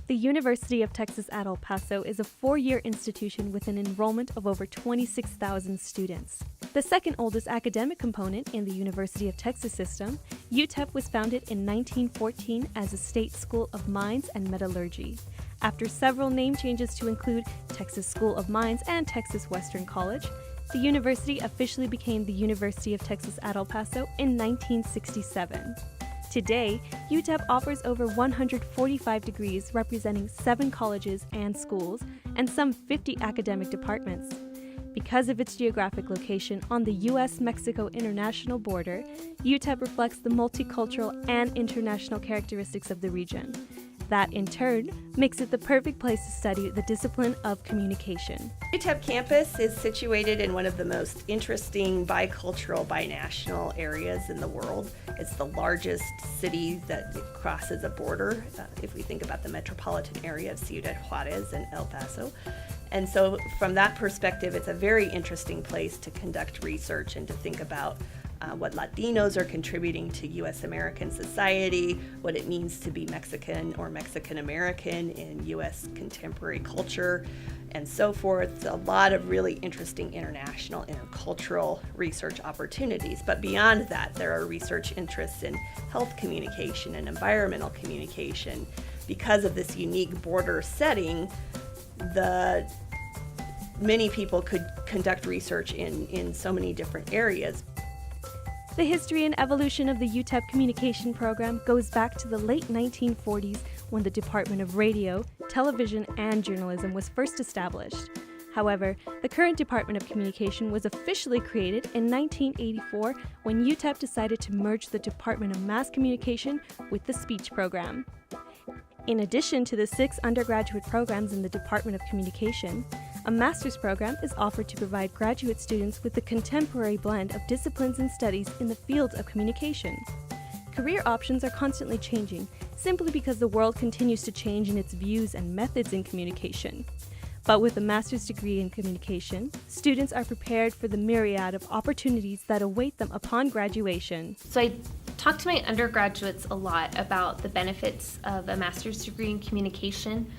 The University of Texas at El Paso is a four-year institution with an enrollment of over 26,000 students. The second oldest academic component in the University of Texas system, Utep was founded in 1914 as a state school of mines and metallurgy. After several name changes to include Texas School of Mines and Texas Western College, the university officially became the University of Texas at El Paso in 1967. Today, UTEP offers over 145 degrees representing 7 colleges and schools and some 50 academic departments. Because of its geographic location on the U.S.-Mexico international border, UTEP reflects the multicultural and international characteristics of the region. That, in turn, makes it the perfect place to study the discipline of communication. Utep campus is situated in one of the most interesting bicultural, binational areas in the world. It's the largest city that crosses a border, if we think about the metropolitan area of Ciudad Juarez and El Paso. And so from that perspective, it's a very interesting place to conduct research and to think about what Latinos are contributing to U.S. American society, what it means to be Mexican or Mexican American in U.S. contemporary culture, and so forth. A lot of really interesting international intercultural research opportunities. But beyond that, there are research interests in health communication and environmental communication. Because of this unique border setting, many people could conduct research in so many different areas. The history and evolution of the UTEP communication program goes back to the late 1940s when the Department of Radio, Television, and Journalism was first established. However, the current Department of Communication was officially created in 1984 when UTEP decided to merge the Department of Mass Communication with the speech program. In addition to the 6 undergraduate programs in the Department of Communication, a master's program is offered to provide graduate students with a contemporary blend of disciplines and studies in the fields of communication. Career options are constantly changing, simply because the world continues to change in its views and methods in communication. But with a master's degree in communication, students are prepared for the myriad of opportunities that await them upon graduation. So I talk to my undergraduates a lot about the benefits of a master's degree in communication.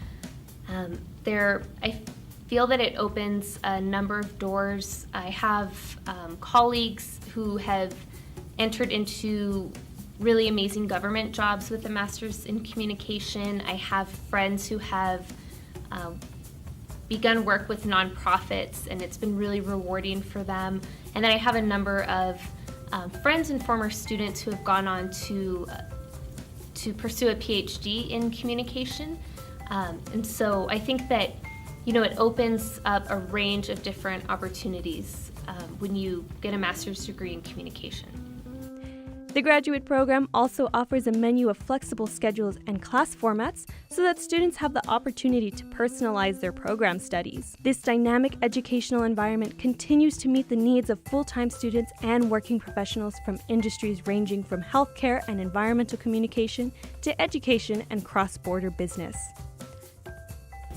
I feel that it opens a number of doors. I have colleagues who have entered into really amazing government jobs with a master's in communication. I have friends who have begun work with nonprofits, and it's been really rewarding for them. And then I have a number of friends and former students who have gone on to pursue a PhD in communication. And so I think that it opens up a range of different opportunities when you get a master's degree in communication. The graduate program also offers a menu of flexible schedules and class formats so that students have the opportunity to personalize their program studies. This dynamic educational environment continues to meet the needs of full-time students and working professionals from industries ranging from healthcare and environmental communication to education and cross-border business.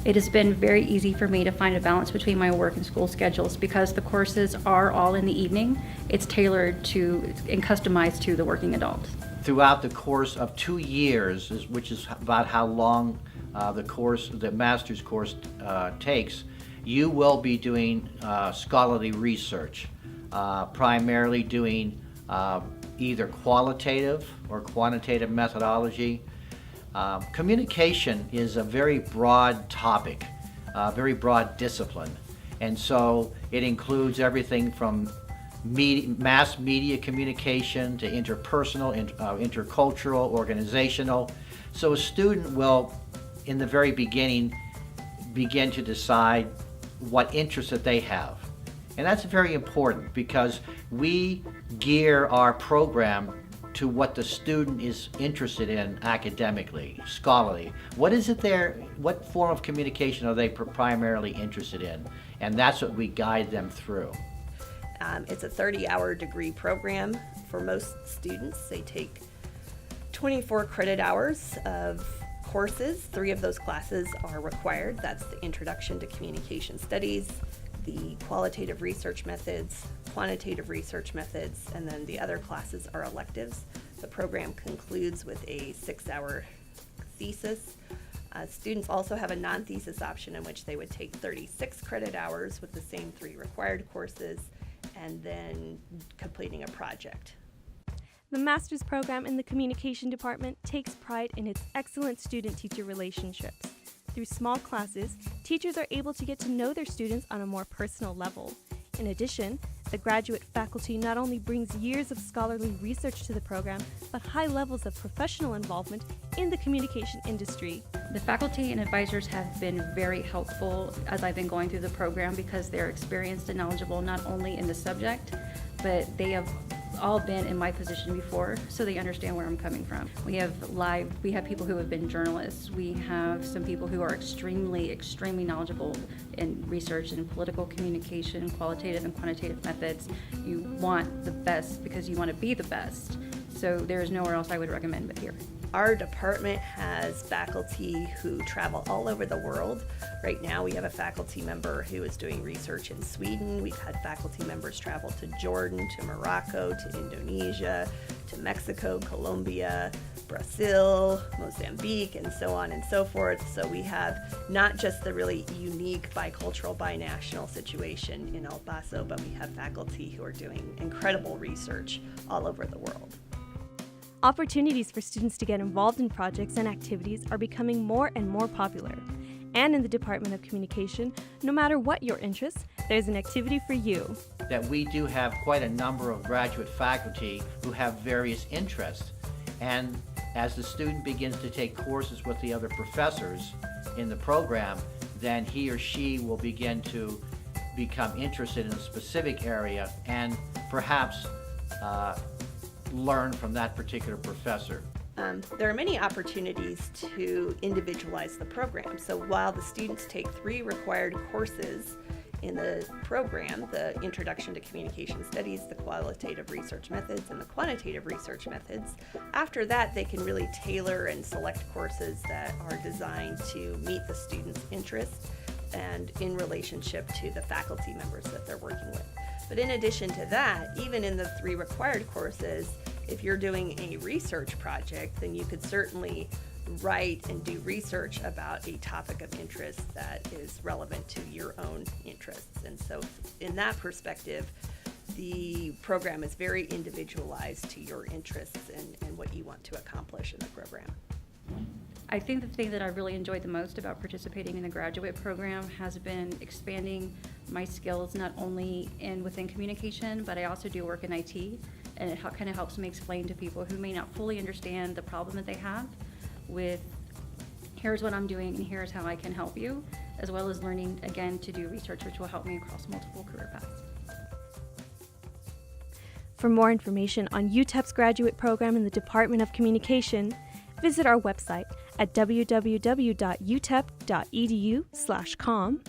It has been very easy for me to find a balance between my work and school schedules because the courses are all in the evening. It's tailored to and customized to the working adult. Throughout the course of 2 years, which is about how long the master's course takes, you will be doing scholarly research, primarily doing either qualitative or quantitative methodology. Communication is a very broad topic, very broad discipline, and so it includes everything from mass media communication to interpersonal, intercultural, organizational. So a student will, in the very beginning, begin to decide what interests that they have. And that's very important because we gear our program to what the student is interested in academically, scholarly. What form of communication are they primarily interested in? And that's what we guide them through. It's a 30-hour degree program for most students. They take 24 credit hours of courses. 3 of those classes are required. That's the Introduction to Communication Studies, the Qualitative Research Methods, Quantitative Research Methods, and then the other classes are electives. The program concludes with a 6-hour thesis Students also have a non-thesis option in which they would take 36 credit hours with the same 3 required courses and then completing a project. The master's program in the communication department takes pride in its excellent student-teacher relationships. Through small classes, teachers are able to get to know their students on a more personal level. In addition, the graduate faculty not only brings years of scholarly research to the program, but high levels of professional involvement in the communication industry. The faculty and advisors have been very helpful as I've been going through the program because they're experienced and knowledgeable not only in the subject, but they have all been in my position before, so they understand where I'm coming from. We have people who have been journalists. We have some people who are extremely knowledgeable in research and political communication, qualitative and quantitative methods. You want the best because you want to be the best. So there's nowhere else I would recommend but here. Our department has faculty who travel all over the world. Right now we have a faculty member who is doing research in Sweden. We've had faculty members travel to Jordan, to Morocco, to Indonesia, to Mexico, Colombia, Brazil, Mozambique, and so on and so forth. So we have not just the really unique bicultural, binational situation in El Paso, but we have faculty who are doing incredible research all over the world. Opportunities for students to get involved in projects and activities are becoming more and more popular. And in the Department of Communication, no matter what your interests, there's an activity for you. That we do have quite a number of graduate faculty who have various interests. And as the student begins to take courses with the other professors in the program, then he or she will begin to become interested in a specific area and perhaps learn from that particular professor. There are many opportunities to individualize the program. So while the students take 3 required courses in the program, the Introduction to Communication Studies, the Qualitative Research Methods, and the Quantitative Research Methods, after that they can really tailor and select courses that are designed to meet the students' interests and in relationship to the faculty members that they're working with. But in addition to that, even in the 3 required courses, if you're doing a research project, then you could certainly write and do research about a topic of interest that is relevant to your own interests. And so in that perspective, the program is very individualized to your interests and what you want to accomplish in the program. I think the thing that I really enjoyed the most about participating in the graduate program has been expanding my skills not only within communication, but I also do work in IT, and it kind of helps me explain to people who may not fully understand the problem that they have with here's what I'm doing and here's how I can help you, as well as learning again to do research, which will help me across multiple career paths. For more information on UTEP's graduate program in the Department of Communication, visit our website at www.utep.edu/com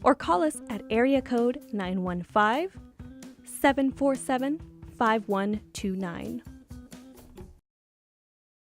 or call us at area code 915-747-5129.